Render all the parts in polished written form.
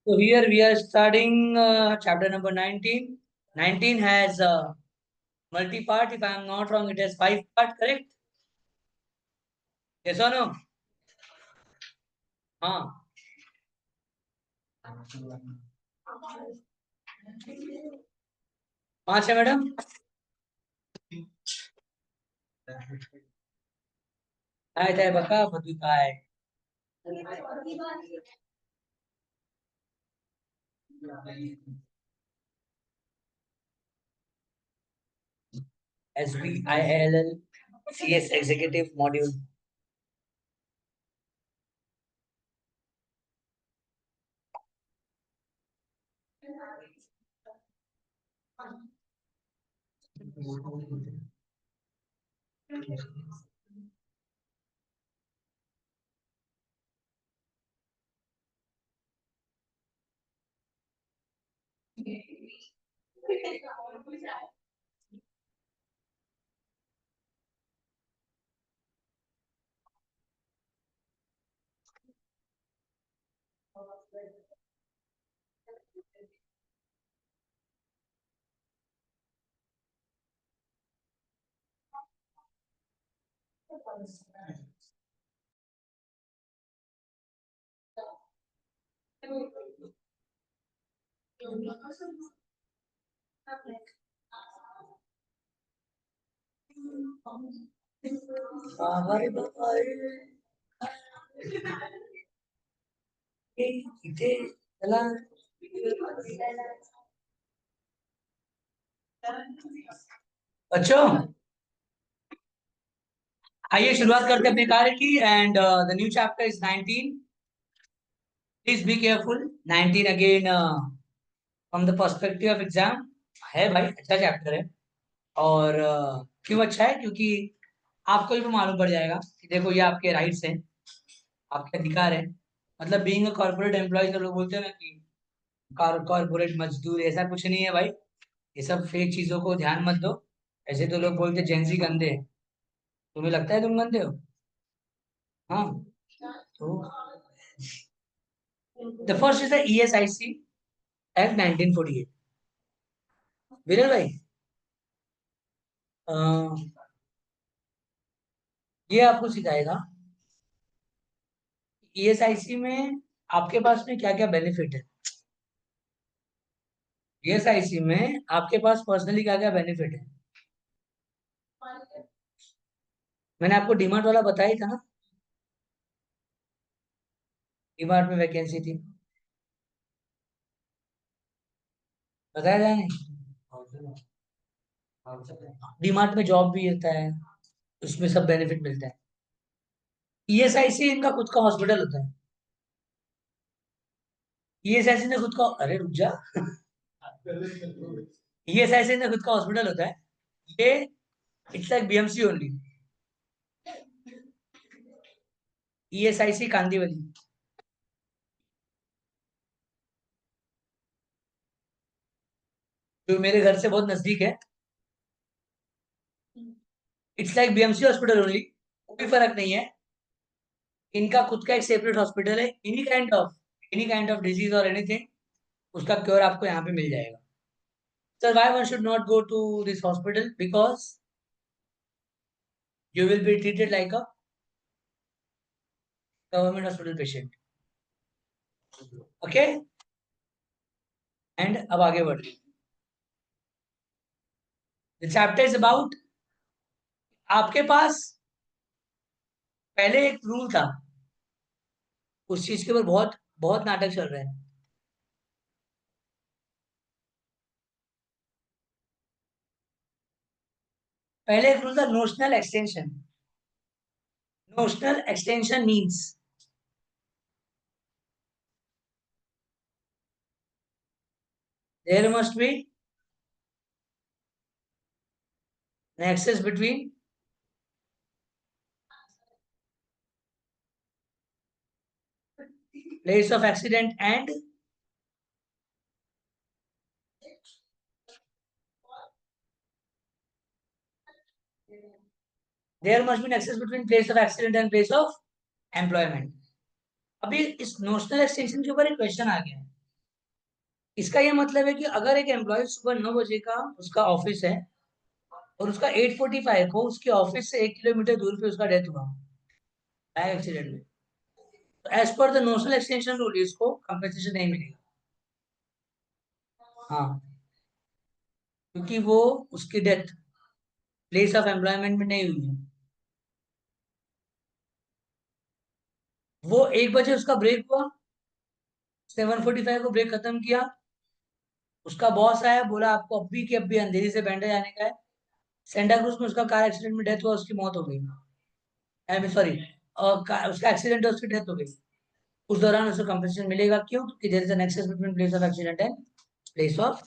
So here we are starting chapter number 19. 19 has multi-part. If I am not wrong, it has 5 part, correct? Yes or no? हाँ. पांच है madam. काय काय बका बदू काय. SBILL CS executive module. बाबा रे बाबा रे. इथे चला. बच्चों आइए शुरुआत करते हैं अपने कार्य की. And the new chapter is 19. Please be careful. 19 again from the perspective of exam. है भाई, अच्छा चैप्टर है. और क्यों अच्छा है? क्योंकि आपको भी मालूम पड़ जाएगा कि देखो, ये आपके राइट्स हैं, आपके अधिकार है. मतलब बीइंग अ कॉर्पोरेट एम्प्लॉय, तो लोग बोलते हैं ना कि कॉर्पोरेट मजदूर, ऐसा कुछ नहीं है भाई. ये सब फेक चीजों को ध्यान मत दो. ऐसे तो लोग बोलते जेंजी गंदे हैं. तुम्हें लगता है तुम गंदे हो? हाँ. तो the first is the ESIC act 1948. विरल भाई, अ, ये आपको सिखाएगा ESIC में आपके पास में क्या क्या बेनिफिट है. ESIC में आपके पास पर्सनली क्या क्या बेनिफिट है. मैंने आपको डीमार्ट वाला बताया ही था ना. डीमार्ट में वैकेंसी थी, बताया था नहीं? डीमार्ट में जॉब भी रहता है, उसमें सब बेनिफिट मिलता है. ESIC इनका खुद का हॉस्पिटल होता है. ESIC ने खुद का, अरे रुक जा. ESIC ने खुद का हॉस्पिटल होता है. ये it's like BMC only. ESIC Kandivali, जो मेरे घर से बहुत नजदीक है. It's like BMC hospital only. कोई फर्क नहीं है. इनका खुद का एक सेपरेट हॉस्पिटल है. एनी काइंड ऑफ डिजीज और एनीथिंग, उसका क्योर आपको यहाँ पे मिल जाएगा. Sir, why one should not go to this hospital? Because you will be treated like a government hospital patient. Okay? And अब आगे बढ़. द चैप्टर इज अबाउट, आपके पास पहले एक रूल था, उस चीज के ऊपर बहुत बहुत नाटक चल रहे हैं. पहले एक रूल था, notional extension. Notional extension means there must be nexus between place of accident and there must be nexus between place of accident and place of employment. अभी इस नोशनल एक्सटेंशन के ऊपर एक क्वेश्चन आ गया है. इसका ये मतलब है कि अगर एक एम्प्लॉय सुबह 9 बजे का उसका ऑफिस है और उसका 8:45 को उसके ऑफिस से 1 किलोमीटर दूर पे उसका डेथ हुआ बाइक एक्सीडेंट में, तो as per the notional extension rule इसको कंपेंसेशन नहीं मिलेगा। हाँ, क्योंकि वो उसकी डेथ प्लेस ऑफ एम्प्लॉयमेंट में नहीं हुई है। वो 1 बजे उसका ब्रेक हुआ, 7:45 को ब्रेक खत्म किया, उसका बॉस आया बोला आपको अभी के अभी अंधेरी से बैंड्रा जाने का है। सेंटा क्रूज में उसका कार एक्सीडेंट में डेथ हुआ, उसकी मौत हो गई। आई एम सॉरी, उसका एक्सीडेंट है, उसकी डेथ हो गई। उस दौरान उसे कंपनसेशन मिलेगा, क्यों? क्योंकि there is an access between place of accident and place of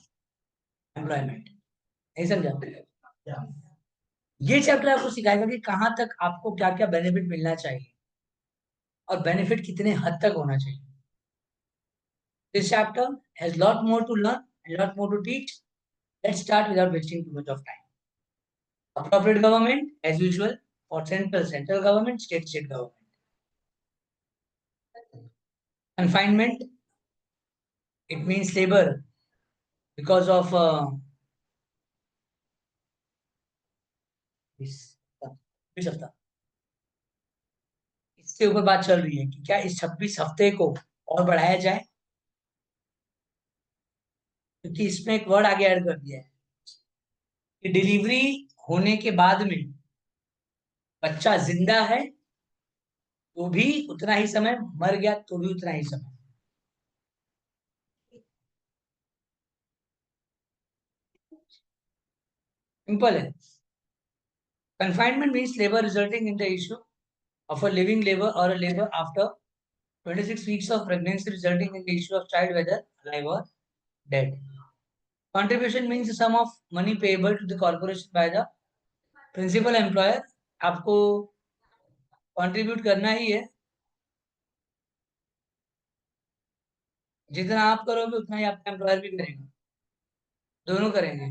employment. नहीं समझा? ये चैप्टर आपको सिखाएगा कि कहाँ तक आपको क्या क्या बेनिफिट मिलना चाहिए और बेनिफिट कितने हद तक होना चाहिए। This chapter has lot more to learn and lot more to teach. Let's start without wasting too much of time. Appropriate government, as usual, for central government, state government. Confinement, it means labor because of इस इस हफ्ता इसके ऊपर बात चल रही है कि क्या इस 26 हफ्ते को और बढ़ाया जाए, क्योंकि इसमें एक वर्ड आगे ऐड कर दिया है कि डिलीवरी होने के बाद में बच्चा जिंदा है तो भी उतना ही समय, मर गया तो भी उतना ही समय। सिंपल है। Confinement means labor resulting in the issue of a living labor or a labor after 26 weeks of pregnancy resulting in the issue of child, whether alive or dead. Contribution means the sum of money payable to the corporation by the principal employer. आपको contribute करना ही है, जितना आप करोगे उतना ही आपका employer भी करेगा, दोनों करेंगे।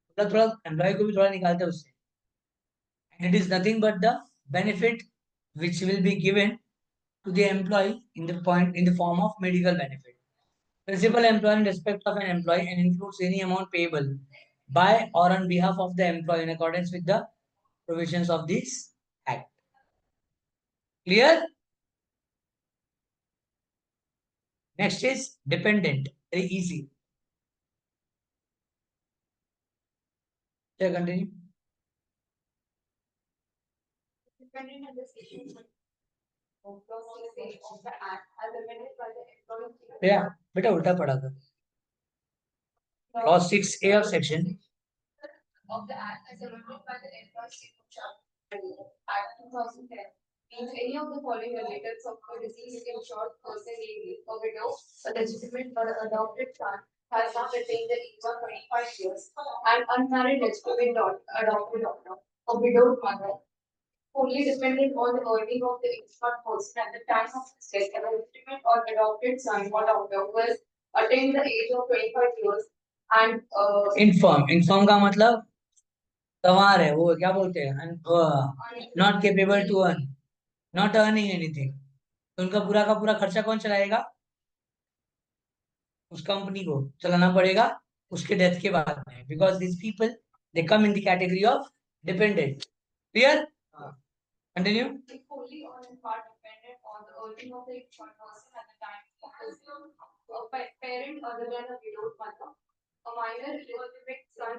मतलब थोड़ा एम्प्लॉय को भी थोड़ा निकालते हैं उससे। And it is nothing but the benefit which will be given to the employee in the form of medical benefit. Principal employer in respect of an employee and includes any amount payable by or on behalf of the employee in accordance with the provisions of this act. Clear? Next is dependent. Very easy. Shall I continue? Dependent on the station of the act as amended by the employee. Yeah, बेटा उल्टा पढ़ा था. Clause 6A of section of the act as amended by the employee state of Act 2010 means any of the following relatives of a deceased insured person, namely a widow, a legitimate or adopted son, has not attained the age of 25 years, and unmarried legitimate daughter, adopted daughter, a widowed mother, fully dependent on the earning of the insured person at the time of his death, and a legitimate or adopted son or daughter who has attained the age of 25 years and infirm का मतलब गंवार है, वो क्या बोलते हैं, not capable to earn, not earning anything, तो उनका पूरा का पूरा खर्चा कौन चलाएगा? उस कंपनी को चलाना पड़ेगा उसके डेथ के बाद में, because this people they come in the category of dependent. Clear? Continue. Fully or in part dependent on the earning of the insured person at the time of his death. A parent other than a widowed mother, a minor illegitimate son,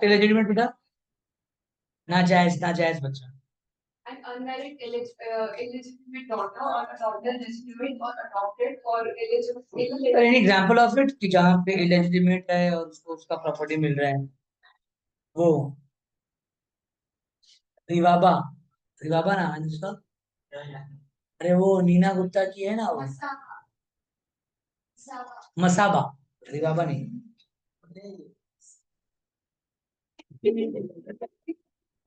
illegitimate बेटा, नाजायज बच्चा, an unmarried illegitimate daughter or a daughter legitimate or adopted or illegitimate. An example of it कि जहाँ पे illegitimate है और उसको उसका प्रॉपर्टी मिल रहा है, वो रिवाबा, रिवाबा ना है उसका, अरे वो नीना गुप्ता की है ना वो, मसाबा, रिवाबा नहीं।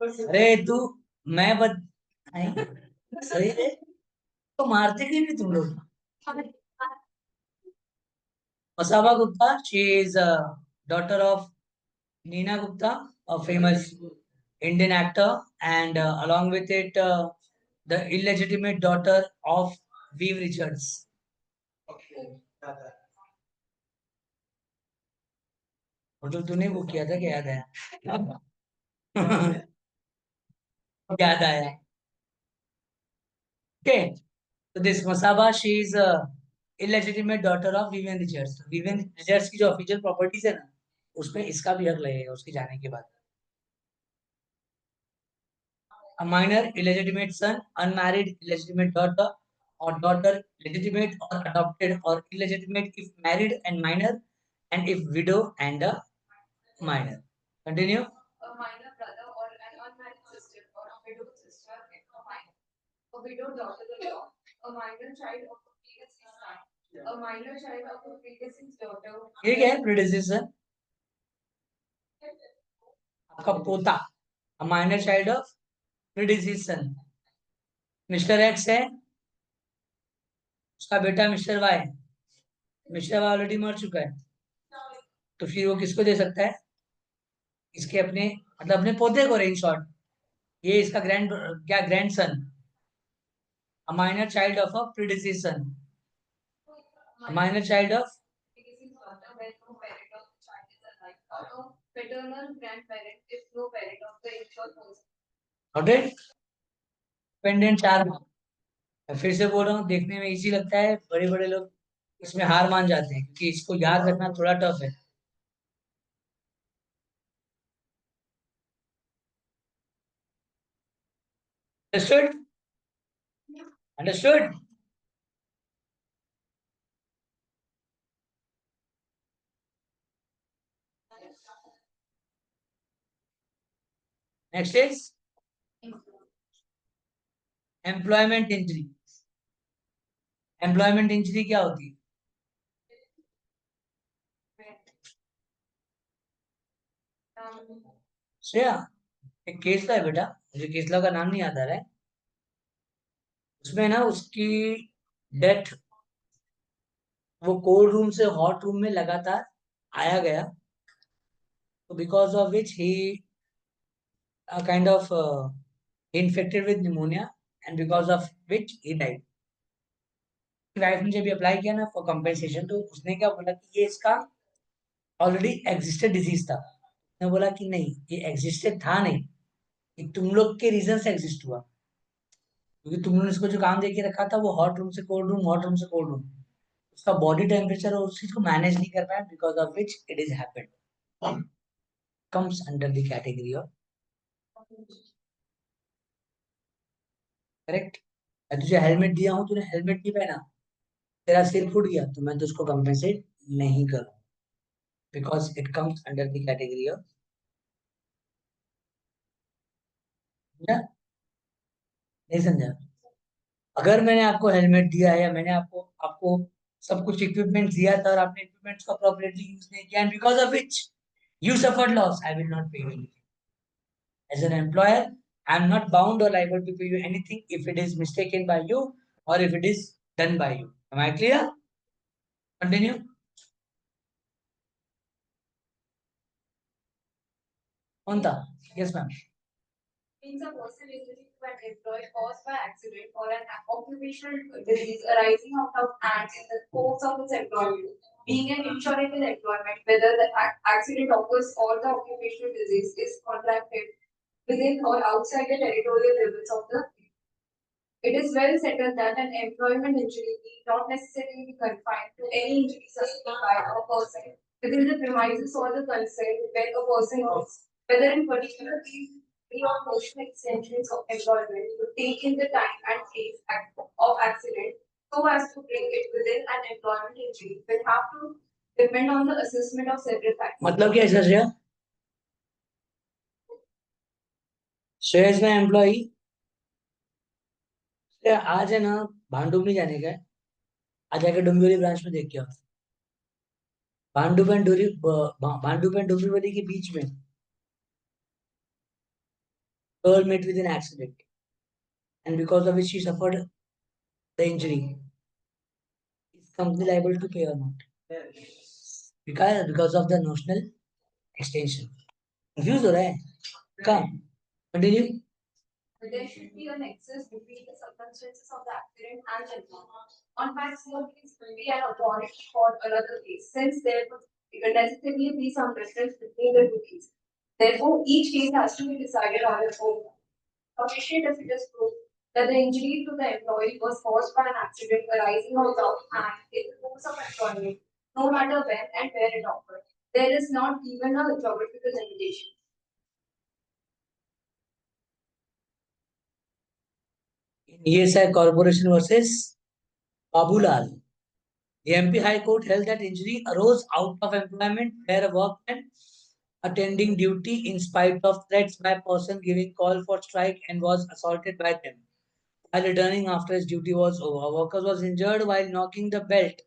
अरे तू, मैं बत नहीं, सही है, तो मारते क्यों नहीं तुम लोग? Masaba Gupta, she is a daughter of Neena Gupta, a famous Indian actor, and along with it, the illegitimate daughter of Viv Richards. और जो तूने वो किया था क्या याद आया? याद आया। Okay, so this Masaba, she is a illegitimate daughter of Vivian Richards. तो Vivian Richards की जो ऑफिशियल प्रॉपर्टीज है ना, उसमें इसका भी हक लगेगा उसके जाने के बाद. A minor illegitimate son, unmarried illegitimate daughter, or daughter legitimate or adopted or illegitimate if married and minor, and if widow and a minor. Continue. A minor brother or an unmarried sister or a widowed sister if a minor. A widowed daughter-in-law, a minor child of a predeceased son, a minor child of a predeceased daughter. ये क्या है predecessor? आपका पोता. A minor child of predeceased son. Mister X है, उसका बेटा mister Y. Mister Y already मर चुका है, तो फिर वो किसको दे सकता है? इसके अपने, मतलब अपने पोते को. इन शॉर्ट, ये इसका grandson. A minor child of a predeceased son. A minor child of paternal grandparent if no parent of the insured person. Okay? Dependent चार. मैं फिर से बोल रहा हूँ, देखने में इजी लगता है, बड़े बड़े लोग इसमें हार मान जाते हैं क्योंकि इसको याद रखना थोड़ा टफ है. Understood? Understood? Next is employment injury. Employment injury क्या होती है? श्रेया, एक केसला है बेटा, मुझे केसला का नाम नहीं याद आ रहा है. उसमें ना उसकी डेथ, वो कोल्ड रूम से हॉट रूम में लगातार आया गया, तो because of which he kind of infected with pneumonia, and because of which he died. Wife ने जब अप्लाई किया ना फॉर कंपेंसेशन, तो उसने क्या बोला कि ये इसका ऑलरेडी एग्जिस्टेड डिजीज था. उसने बोला कि नहीं, ये एग्जिस्टेड था नहीं, ये तुम लोग के रीजन से एग्जिस्ट हुआ, क्योंकि तुम लोगों ने इसको जो काम दे के रखा था वो हॉट रूम से कोल्ड रूम, हॉट रूम से कोल्ड रूम, उसका बॉडी टेम्परेचर और उस चीज को मैनेज नहीं कर पाया, because of which it is happened. Comes under the category of. Correct. मैं तुझे हेलमेट दिया हूँ, तूने हेलमेट नहीं पहना, तेरा सिर फूट गया, तो मैं तुझको कंपेंसेट नहीं करूँ, because it comes under the category of. नहीं समझा? अगर मैंने आपको हेलमेट दिया है, या मैंने आपको आपको सब कुछ इक्विपमेंट दिया था और आपने इक्विपमेंट्स को अप्रोप्रिएटली यूज नहीं किया, and because of which you suffered loss, I will not pay you anything. As an employer, I am not bound or liable to pay you anything if it is mistaken by you or if it is done by you. Am I clear? Continue. कौन था? Yes ma'am. Means a person injury to an employee caused by accident or an occupational disease arising out of acts in the course of its employment. Being an insurable employment, whether the accident occurs or the occupational disease is contracted within or outside the territorial limits of the. It is well settled that an employment injury need not necessarily be confined to any injury sustained by a person within the premises or the concern when a person was, whether in particular these three or notional extensions of employment to take in the time and place of accident so as to bring it within an employment injury will have to depend on the assessment of several factors. मतलब क्या है sir? Shares में employee आज है ना, भांडुप नहीं जाने का है, आज जाके डोंबिवली ब्रांच में देख के आओ. भांडुप एंड डोंबिवली के बीच में girl met with an accident, and because of which she suffered the injury, is company liable to pay or not? Because of the notional extension. Confused हो रहा है? Come, continue. There should be a nexus between the circumstances of the accident and the employment. On facts, no case will be an authority for another case, since there would necessarily be some difference between the two cases. Therefore, each case has to be decided on its own. Appreciate if it is proved that the injury to the employee was caused by an accident arising out of and in the course of employment, no matter when and where it occurred. There is not even a geographical limitation. ESI Corporation versus Babulal. The MP High Court held that injury arose out of employment where a workman attending duty in spite of threats by a person giving call for strike and was assaulted by them. While returning after his duty was over, a worker was injured while knocking the belt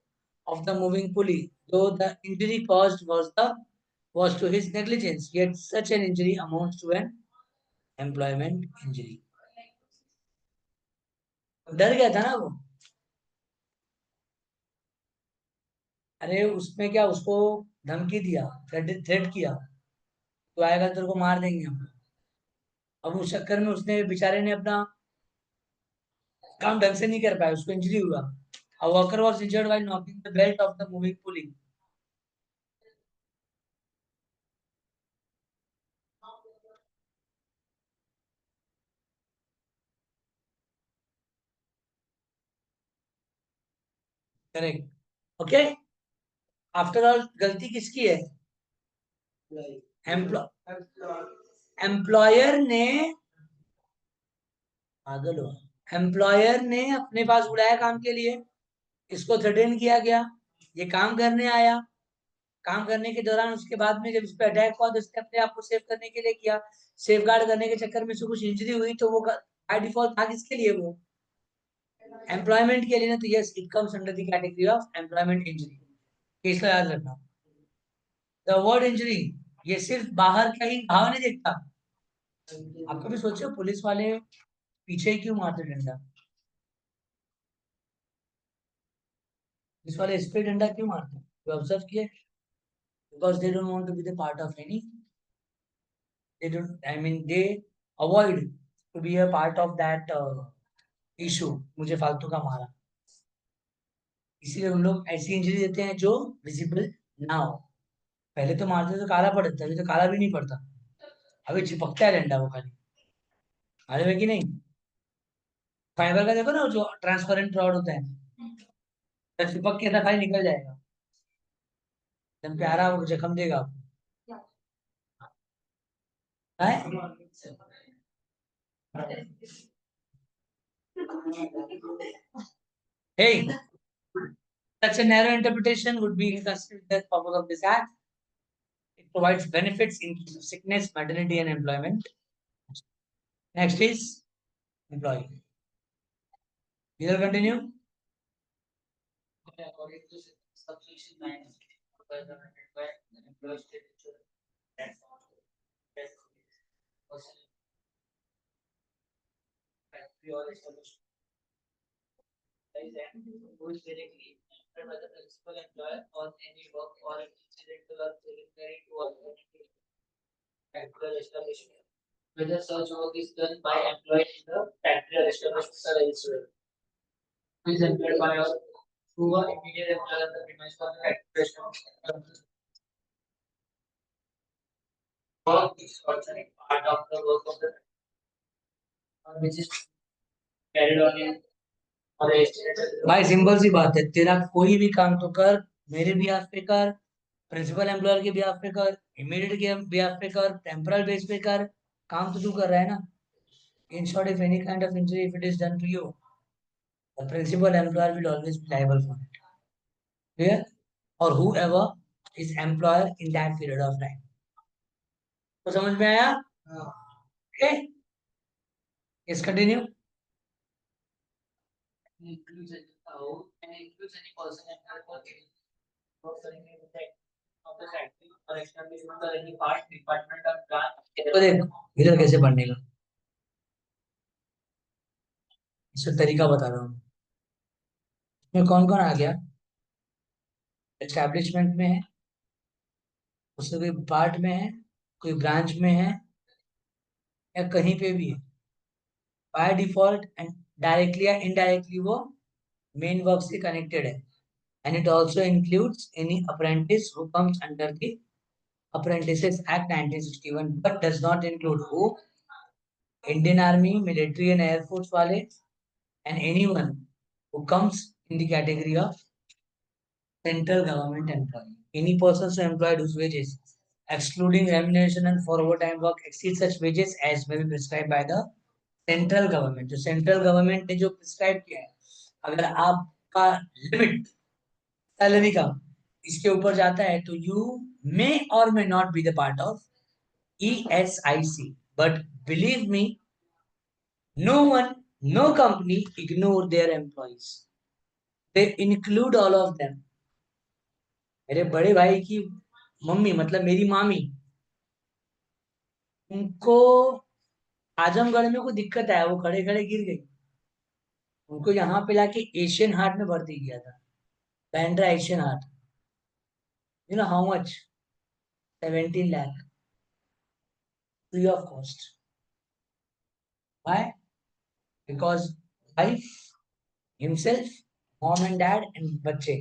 of the moving pulley, though the injury caused was to his negligence. Yet such an injury amounts to an employment injury. डर गया था ना वो. अरे उसमें क्या उसको धमकी दिया, थ्रेट किया, तो आएगा तेरे को मार देंगे हम. अब उस चक्कर में उसने बेचारे ने अपना काम ढंग से नहीं कर पाया, उसको इंजरी हुआ. A worker was injured while knocking the belt of the moving pulley. Correct. Okay. After all गलती किसकी है? एम्प्लॉयर ने पागल हो. एम्प्लॉयर ने अपने पास बुलाया काम के लिए, इसको थ्रेटन किया गया, ये काम करने आया. काम करने के दौरान उसके बाद में जब इस पे अटैक हुआ तो उसने अपने आप को सेव करने के लिए किया. सेफ गार्ड करने के चक्कर में उसको कुछ इंजरी हुई तो वो बाय डिफॉल्ट था किसके लिए? वो एम्प्लॉयमेंट के लिए ना. तो yes, it comes under the category of employment injury. इसका याद रखना. द वर्ड इंजरी ये सिर्फ बाहर का ही घाव नहीं देखता. आप कभी सोचो पुलिस वाले पीछे ही क्यों मारते डंडा? पुलिस वाले इस पे डंडा क्यों मारते हैं? ऑब्जर्व किए? Because they don't want to be the part of any. they don't I mean they avoid to be a part of that issue. मुझे फालतू का मारा, इसीलिए हम लोग ऐसी इंजरी देते हैं जो विजिबल ना हो. पहले तो मारते तो काला पड़ता, अभी तो काला भी नहीं पड़ता, अभी चिपकता है डंडा वो खाली. मालूम है कि नहीं? फाइबर का देखो ना, जो ट्रांसपेरेंट रॉड होता है, जब चिपक के सफाई निकल जाएगा. एकदम प्यारा वो जख्म देगा आपको. Hey, such a narrow interpretation would be inconsistent with the purpose of this act. It provides benefits in case of sickness, maternity, and employment. Next is employee. You will continue. According to subsection 9, employee state insurance factory or establishment who is directly employed by the principal employer on any work or incidental or preliminary to alternative factory or establishment. Whether such work is done by employee in the factory or establishment or elsewhere. Who is employed by or through an immediate employer on the premise of the factory or establishment. Work is alternate part of the work of the which is carried on in भाई simple सी बात है, तेरा कोई भी काम तो कर, मेरे बिहाफ पे कर, प्रिंसिपल एम्प्लॉयर के बिहाफ पे कर, इमीडिएट के बिहाफ पे कर, टेम्परल बेस पे कर, काम तो तू कर रहा है ना. In short, if any kind of injury if it is done to you, the principal employer will always be liable for it. Clear? और whoever is employer in that period of time. तो समझ में आया? Okay, yes continue. Includes any person employed for any work करने में of the factory or establishment or any part department or branch. तो देख इधर कैसे पढ़ने का, इसका तरीका बता रहा हूँ. इसमें कौन कौन आ गया? एस्टेब्लिशमेंट में है, उससे कोई पार्ट में है, कोई ब्रांच में है, या कहीं पे भी है. बाय डिफॉल्ट एंड डायरेक्टली या इनडायरेक्टली वो मेन वर्क से कनेक्टेड है. And it also includes any apprentice who comes under the Apprentices Act 1961 but does not include who? Indian Army, military and air force wale, and anyone who comes in the category of central government employee. Any persons employed whose wages, excluding remuneration and for overtime work, exceed such wages as may be prescribed by the central government. जो central government ने जो prescribe किया है, अगर आपका limit salary का इसके ऊपर जाता है तो यू मे और may not be the part of ESIC. But believe me, no one, no company ignore their employees. They include all of them. मेरे बड़े भाई की मम्मी मतलब मेरी मामी, उनको आजमगढ़ में कोई दिक्कत आया, वो खड़े खड़े गिर गई. उनको यहाँ पे लाके एशियन हार्ट में भर्ती किया था. Bandra Asian heart. You know how much? 17 lakh free of cost. Why? Because wife, himself, mom and dad and बच्चे,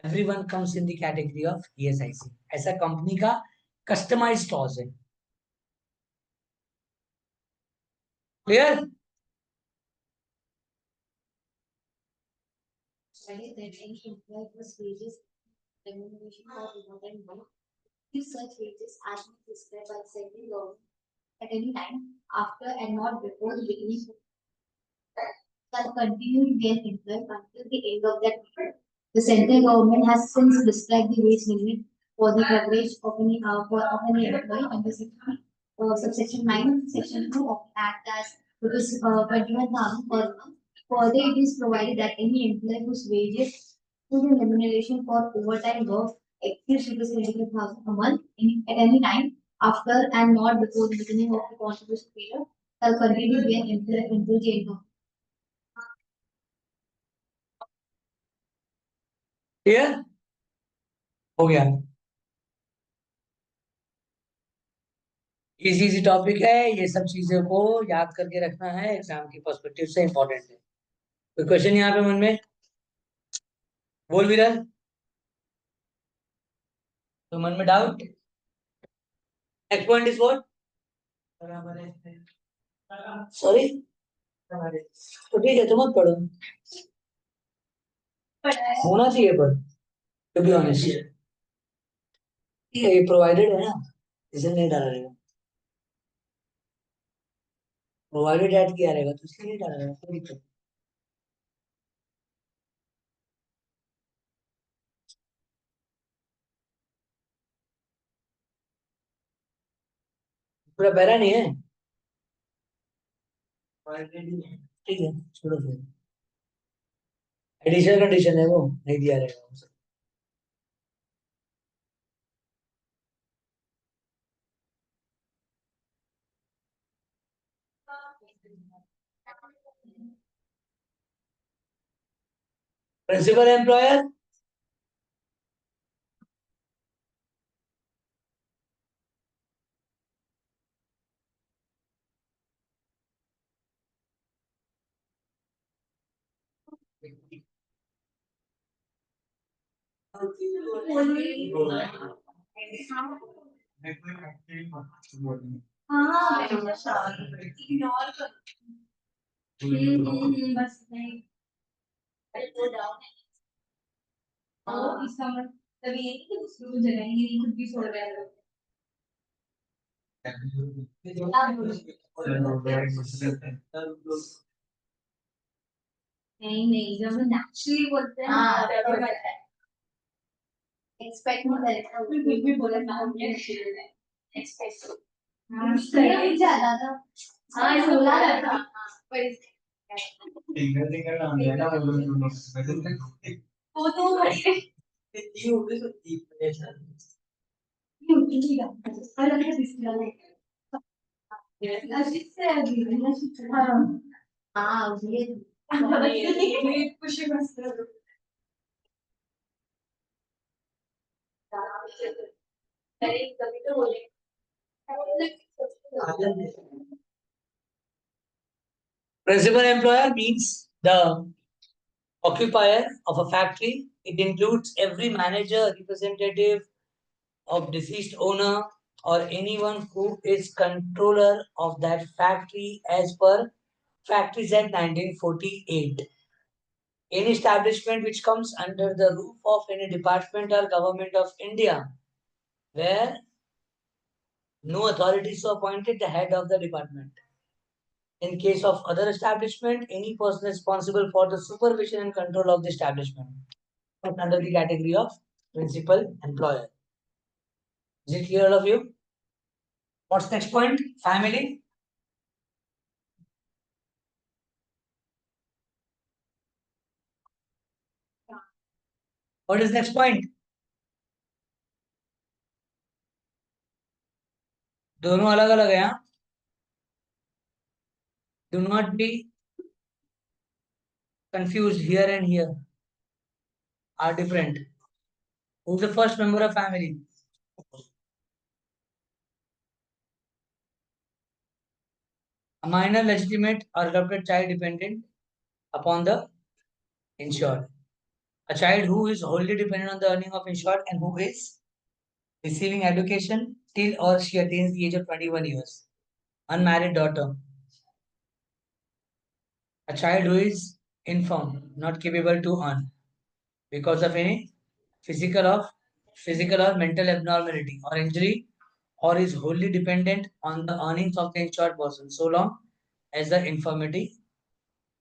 everyone comes in the category of ESIC. ऐसा कंपनी का कस्टमाइज्ड क्लॉज है. Clear? Study that any employee plus wages remuneration for overtime work if such wages are not prescribed by the central government at any time after and not before the beginning shall continue to be an employee until the end of that period. The central government has since prescribed the wage limit for the coverage of any employee under subsection 9, section 2 of the Act as rupees 21,000 per month. Further, it is provided that any employee whose wages to the remuneration for overtime work exceeds rupees 25,000 a month at any time after and not before the beginning of the contribution period shall continue to be an employee until the end of. Clear हो गया. Easy easy topic है, ये सब चीजों को याद करके रखना है, एग्जाम की पर्सपेक्टिव से इंपॉर्टेंट है. कोई क्वेश्चन यहाँ पे मन में? बोल विरल, तो मन में doubt? Next point is what? Sorry, तो ठीक है, तो मत पढ़ो. होना चाहिए पर टू बी ऑनेस्ट ये प्रोवाइडेड है ना, इसे नहीं डाला रहेगा. प्रोवाइडेड ऐड किया रहेगा तो इसलिए नहीं डाला रहेगा, कोई दिक्कत. पूरा पैरा नहीं है, ठीक है, छोड़ो फिर. एडिशनल कंडीशन है वो नहीं दिया रहेगा. प्रिंसिपल एम्प्लॉयर, बस नहीं तो इसका मतलब ये है कि दूसरों को जलाएंगे नहीं, खुद भी छोड़ रहे हैं. नहीं नहीं, जब हम नेचुरली बोलते हैं हाँ तभी पता है. एक्सपेक्ट नहीं करेगा, कुछ भी बोला ना हमने एक्सपेक्ट. हाँ सही ज्यादा था. हाँ बोला था पर वो तो बड़े उठेगा और अच्छा दिखता है. नशीब से अभी नशीब से हाँ ये खुशी मस्त कभी तो बोले Principal employer means the occupier of a factory. It includes every manager, representative of deceased owner, or anyone who is controller of that factory as per Factories Act 1948. Any establishment which comes under the roof of any department or government of India, where no authority is appointed the head of the department. In case of other establishment, any person responsible for the supervision and control of the establishment comes under the category of principal employer. Is it clear, all of you? What's next point? Family. What is next point? दोनों अलग अलग है हाँ? Do not be confused. Here and here are different. Who's the first member of family? A minor, legitimate, or adopted child dependent upon the insured. A child who is wholly dependent on the earning of insured and who is receiving education till or she attains the age of 21 years. Unmarried daughter. A child who is infirm, not capable to earn because of any physical of physical or mental abnormality or injury, or is wholly dependent on the earnings of the insured person so long as the infirmity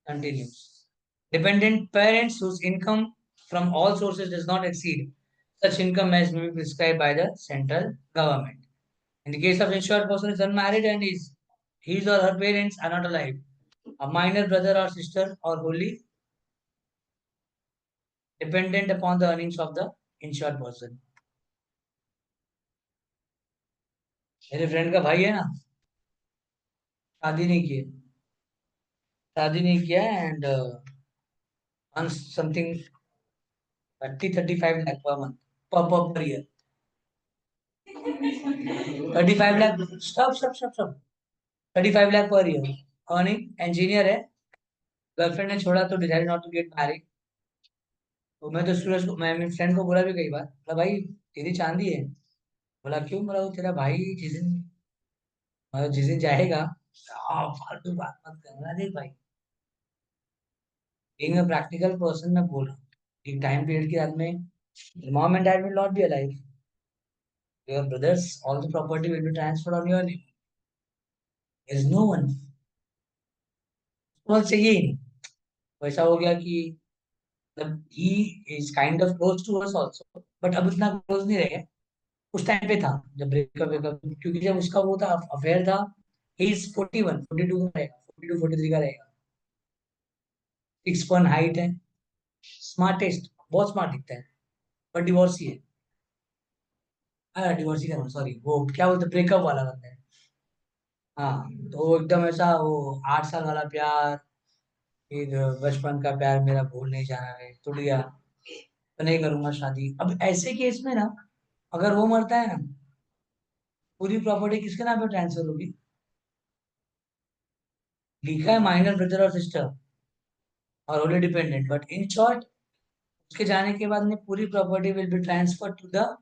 continues. Dependent parents whose income from all sources does not exceed such income as may be prescribed by the central government. In the case of insured person is unmarried and his or her parents are not alive. A minor brother or sister or wholly dependent upon the earnings of the insured person. मेरे friend का भाई है ना, शादी नहीं की, शादी नहीं किया and something 35 lakh per month per year. 35 lakh. Stop. 35 lakh per year. Earning engineer है. गर्लफ्रेंड ने छोड़ा तो decide not to get married. तो मैं तो सूरज को, मैं अपने फ्रेंड को बोला भी कई बार, बोला भाई तेरी चांदी है. बोला क्यों? बोला वो तेरा भाई जिस दिन जाएगा, फालतू बात मत करना. देख भाई, being a practical person मैं बोल रहा हूँ, एक टाइम पीरियड के बाद में mom and dad will not be alive. Your brothers, all the property will be transferred on your name. There is no one. उसको चाहिए ही नहीं. वैसा हो गया कि मतलब he is kind of close to us also, but अब इतना close नहीं रहे. उस टाइम पे था जब ब्रेकअप वेकअप, क्योंकि जब उसका वो था अफेयर था, ही इज 41 42 का रहेगा, 42 43 का रहेगा. 6 हाइट है, स्मार्टेस्ट, बहुत स्मार्ट दिखता है, पर डिवोर्सी है. हाँ डिवोर्सी का, सॉरी, वो क्या बोलते, ब्रेकअप वाला बंदा है. हाँ, तो वो एकदम ऐसा, वो 8 साल वाला प्यार, फिर बचपन का प्यार मेरा भूल नहीं जाना है, टूट गया तो नहीं करूंगा शादी. अब ऐसे केस में ना, अगर वो मरता है ना, पूरी प्रॉपर्टी किसके नाम पे ट्रांसफर होगी? लिखा है minor brother or sister or only dependent, but in short उसके जाने के बाद में पूरी property will be transfer to the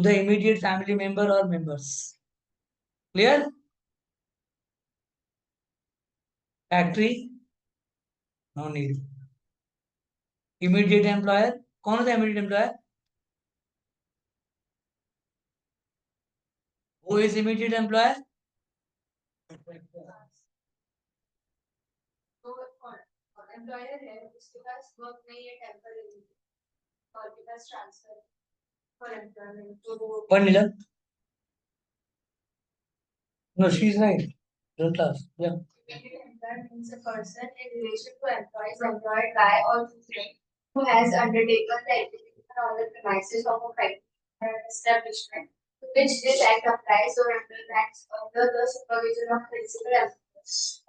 immediate family member or members. Clear? Factory, no need. Immediate employer, कौन होता है इमीडिएट एम्प्लॉयर? वो इज इमीडिएट एम्प्लॉयर. तो एम्प्लॉयर है, उसके पास वर्क नहीं है टेम्पररी, और के पास ट्रांसफर फॉर एम्प्लॉयमेंट, तो वो one minute. No she is right. Don't class. Yeah. immediate employer means a person in relation to employees employed by or through him who has undertaken the activity on the premises of a factory or establishment to which this act applies or under the supervision of principal employer.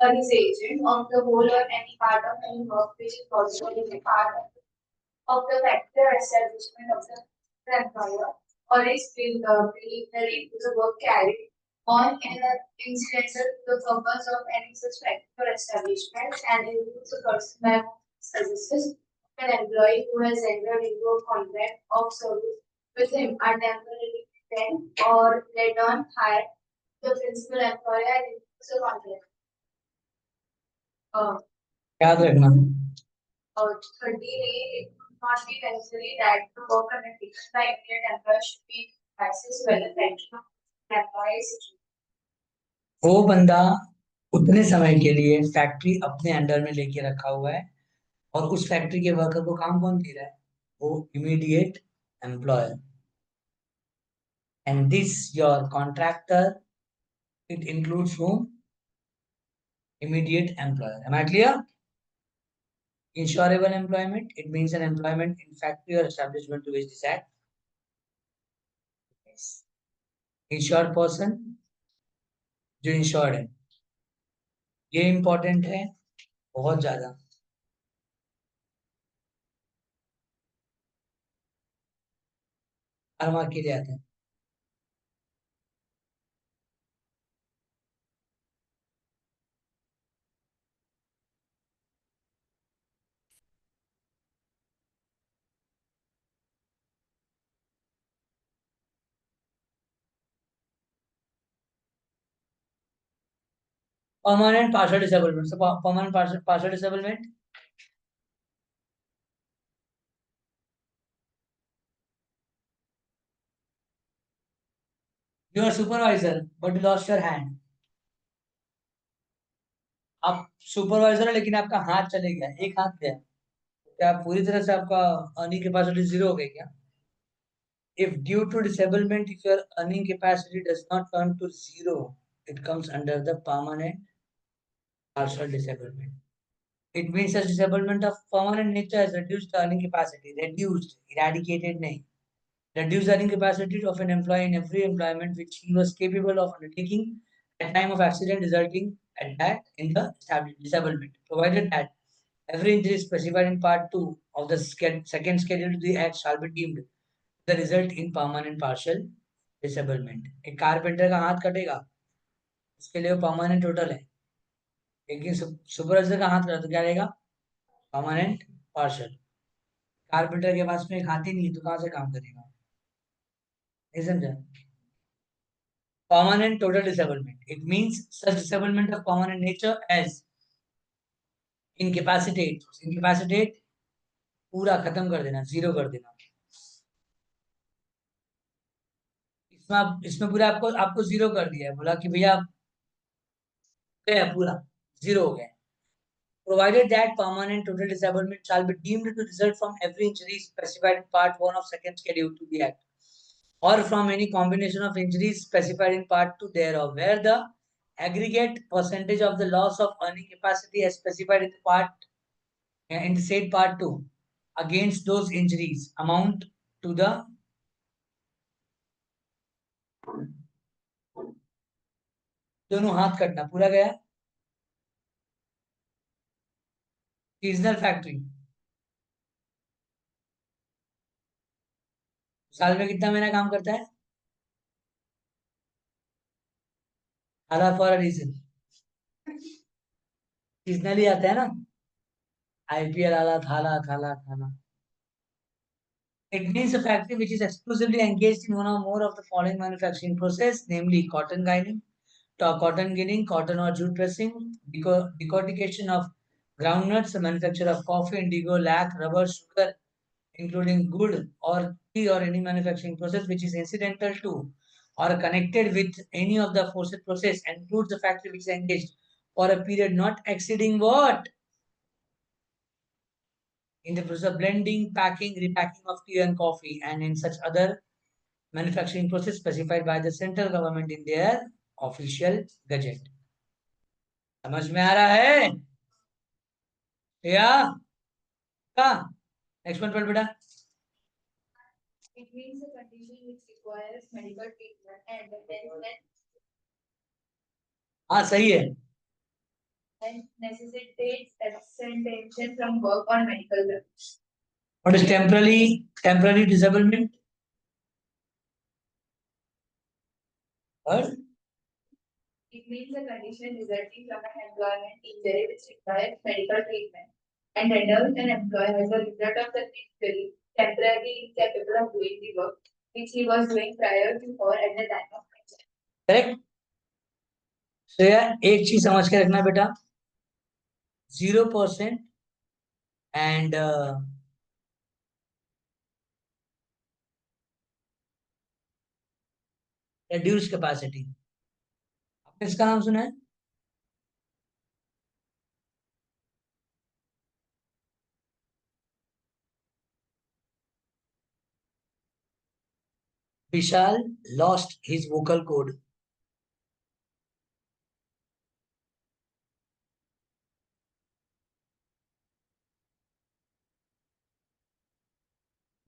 or his agent of the whole or any part of any work which is possible in a part of the factor establishment of the employer or is preliminary to the work carried on in an incidental to the purpose of any such factor establishment and includes a person by services an employee who has entered into a contract of service with him are temporarily then or let on hire the principal employer and includes a contract. Uh, याद रखना. or 30 it would not be necessary that the work undertaken by Indian employer should be accessed by the pension of employees. वो बंदा उतने समय के लिए factory अपने under में लेके रखा हुआ है और उस फैक्ट्री के वर्कर को काम कौन दे रहा है? वो immediate employer. And this your contractor, it includes whom? Immediate employer. Am I clear? Insurable employment, it means an employment in factory or establishment to which this act. Yes. Insured person, जो insured है, ये important है बहुत ज्यादा. हर mark के लिए आते हैं. Permanent partial disablement. So permanent partial disablement. You are supervisor, but you lost your hand. आप सुपरवाइजर है लेकिन आपका हाथ चले गया, एक हाथ गया, क्या पूरी तरह से आपका अर्निंग कैपेसिटी जीरो हो गई क्या? If due to disablement, if your earning capacity does not turn to zero, it comes under the permanent partial disablement. It means a disablement of permanent nature has reduced the earning capacity. Reduced, eradicated nahi. Reduced earning capacity of an employee in every employment which he was capable of undertaking at time of accident resulting at that in the disablement, provided that every injury specified in part 2 of the second schedule to the act shall be deemed the result in permanent partial disablement. एक carpenter का हाथ कटेगा, उसके लिए वो permanent total है, लेकिन supervisor का हाथ कटा तो क्या रहेगा? Permanent partial. कारपेंटर के पास में एक हाथ ही नहीं है तो कहाँ से काम करेगा? नहीं समझा? Permanent total disablement. It means such disablement of permanent nature as incapacitate. Incapacitate पूरा खत्म कर देना, जीरो कर देना. इसमें पूरा आपको आपको जीरो कर दिया है, बोला कि भैया गया पूरा, जीरो हो गया. Provided that permanent total disablement shall be deemed to result from every injury specified in part 1 of second schedule to the act, or from any combination of injuries specified in part 2 thereof, where the aggregate percentage of the loss of earning capacity as specified in the part in the said part 2 against those injuries amount to the दोनों हाथ कटना पूरा गया. Seasonal factory साल में कितना महीना काम करता है? आधा फॉर अ रीजन. सीजनली आता है ना, आईपीएल आला थाला थाला थाला. It means a factory which is exclusively engaged in one or more of the following manufacturing process, namely cotton ginning, cotton or jute pressing, decortication of groundnuts, the manufacture of coffee, indigo, lac, rubber, sugar, including good or tea or any manufacturing process which is incidental to or connected with any of the aforesaid process, and includes the factory which is engaged for a period not exceeding what? In the process of blending, packing, repacking of tea and coffee, and in such other manufacturing process specified by the central government in their official gazette. समझ में आ रहा है? या का next one पढ़ बेटा. It means a condition which requires medical treatment and then हाँ सही है. and necessitates absenteeism from work on medical grounds. What is temporary disablement? What? It means a condition resulting from an employment injury which requires medical treatment and renders an employee as a result of the injury temporarily incapable of doing the work which he was doing prior to or at the time of injury. Correct. तो यार एक चीज समझ के रखना बेटा, 0% and reduced capacity. आपने इसका नाम सुना है? Vishal lost his vocal cord.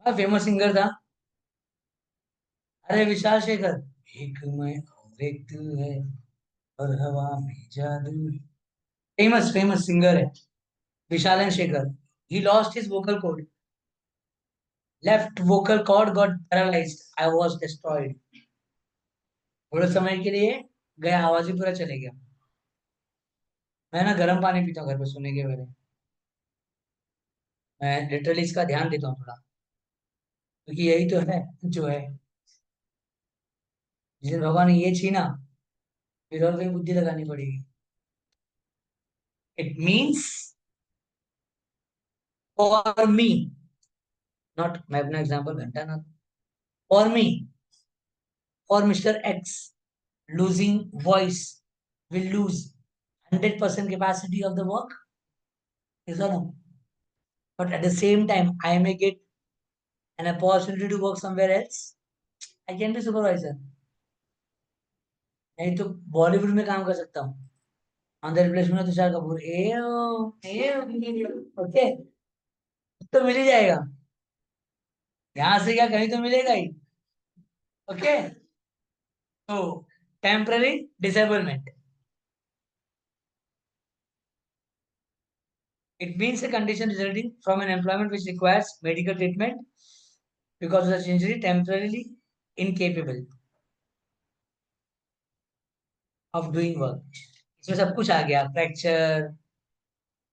Famous singer था. अरे विशाल शेखर, एक मैं और एक तू है और हवा में जादू. फेमस सिंगर है Vishal and Shekhar. He lost his vocal cord. Left vocal cord got paralyzed. I was destroyed. थोड़े समय के लिए गया, आवाज ही पूरा चले गया. मैं ना गर्म पानी पीता हूँ घर पे सोने के पहले. मैं लिटरली इसका ध्यान देता हूँ थोड़ा, क्योंकि यही तो है जो है. जिस दिन भगवान ने ये छीना, फिर और कहीं बुद्धि लगानी पड़ेगी. It means for me, not मैं अपना एग्जाम्पल घंटा ना, for me, for mister x, losing voice will lose 100% capacity of the work, is or no? But at the same time, I may get an opportunity to work somewhere else. I can be supervisor. नहीं तो बॉलीवुड में काम कर सकता हूँ. On the replacement of Tushar Kapoor. Okay, तो मिल ही जाएगा. यहाँ से क्या, कहीं तो मिलेगा ही. ओके. तो temporary disablement, it means a condition resulting from an employment which requires medical treatment because of such injury, temporarily incapable of doing work. इसमें सब कुछ आ गया. फ्रैक्चर,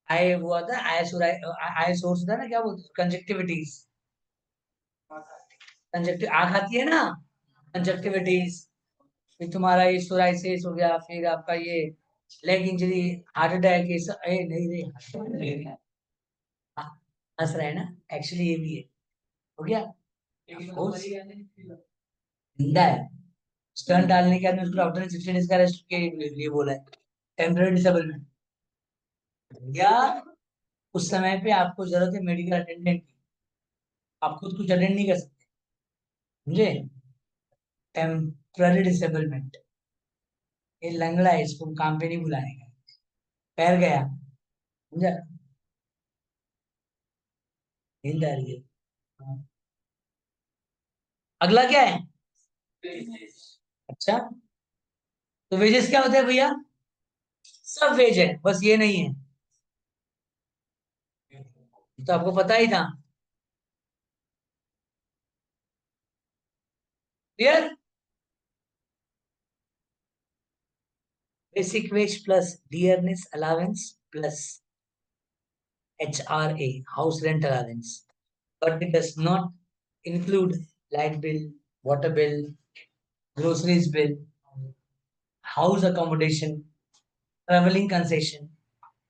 आई हुआ था, आई सोर्स था ना, क्या बोलते, कंजक्टिविटीज. कंजक्टिव आंख आती है ना, कंजक्टिविटीज. फिर तुम्हारा ये सोराइसिस हो गया, फिर आपका ये लेग इंजरी, हार्ट अटैक, ये सब. नहीं रे, हंस रहा है ना, एक्चुअली ये भी है. हो गया. Of course, जिंदा है. स्टंट डालने के बाद में उसको डॉक्टर ने 60 डेज का रेस्ट के लिए बोला है. टेम्पररी डिसेबलमेंट, या उस समय पे आपको जरूरत है मेडिकल अटेंडेंट की, आप खुद कुछ अटेंड नहीं कर सकते. समझे? Temporary disablement. ये लंगड़ा है, इसको काम पे नहीं बुलाने का. पैर गया, समझा? नींद आ रही है. हाँ. अगला क्या है? अच्छा, तो वेजेस क्या होते हैं भैया? सब वेज है, बस ये नहीं है. तो आपको पता ही था. Clear? Basic veg plus dearness allowance plus HRA, house rent allowance, but it does not include light bill, water bill, groceries bill, house accommodation, traveling concession,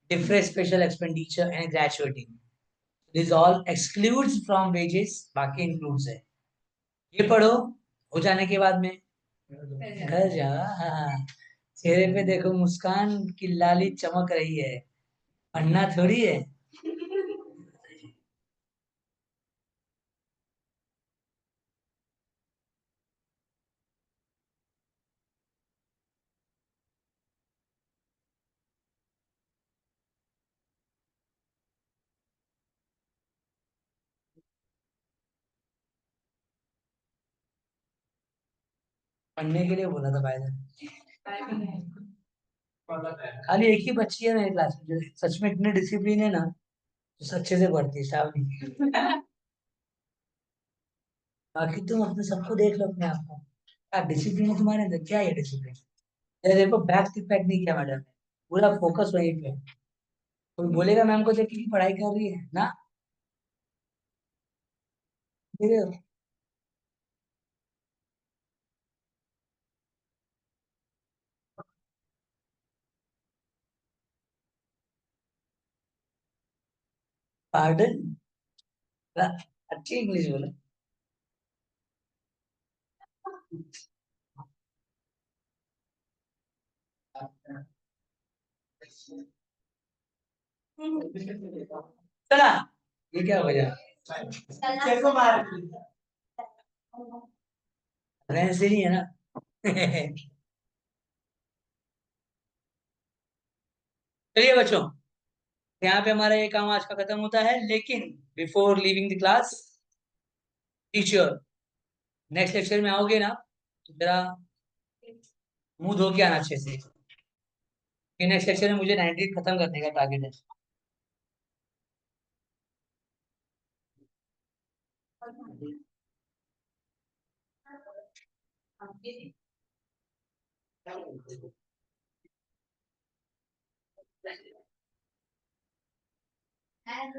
different special expenditure and gratuity. This all excludes from wages, बाकी includes है. ये पढ़ो, हो जाने के बाद में घर जा. हाँ, चेहरे पे देखो मुस्कान की लाली चमक रही है, पढ़ना थोड़ी है. पढ़ने के लिए बोला था भाई. खाली एक ही बच्ची है मेरी क्लास में जो सच में इतनी डिसिप्लिन है ना, जो सच्चे से पढ़ती है, श्रावणी। बाकी तुम अपने सबको देख लो, अपने आप को क्या डिसिप्लिन है तुम्हारे अंदर, क्या है डिसिप्लिन? ये देखो, बैक टिक पैक नहीं किया मैडम ने, पूरा फोकस वहीं पे है। कोई बोलेगा मैम को देख के कि पढ़ाई कर रही है ना, ठीक पार्डन, अच्छी इंग्लिश बोले। चला, ये क्या वजह? ऐसे नहीं है ना। चलिए बच्चों, यहाँ पे हमारा ये काम आज का खत्म होता है, लेकिन before leaving the class, teacher next lecture में आओगे ना, तो जरा मुंह धो के आना अच्छे से। नेक्स्ट लेक्चर में मुझे 90 खत्म करने का टारगेट है। And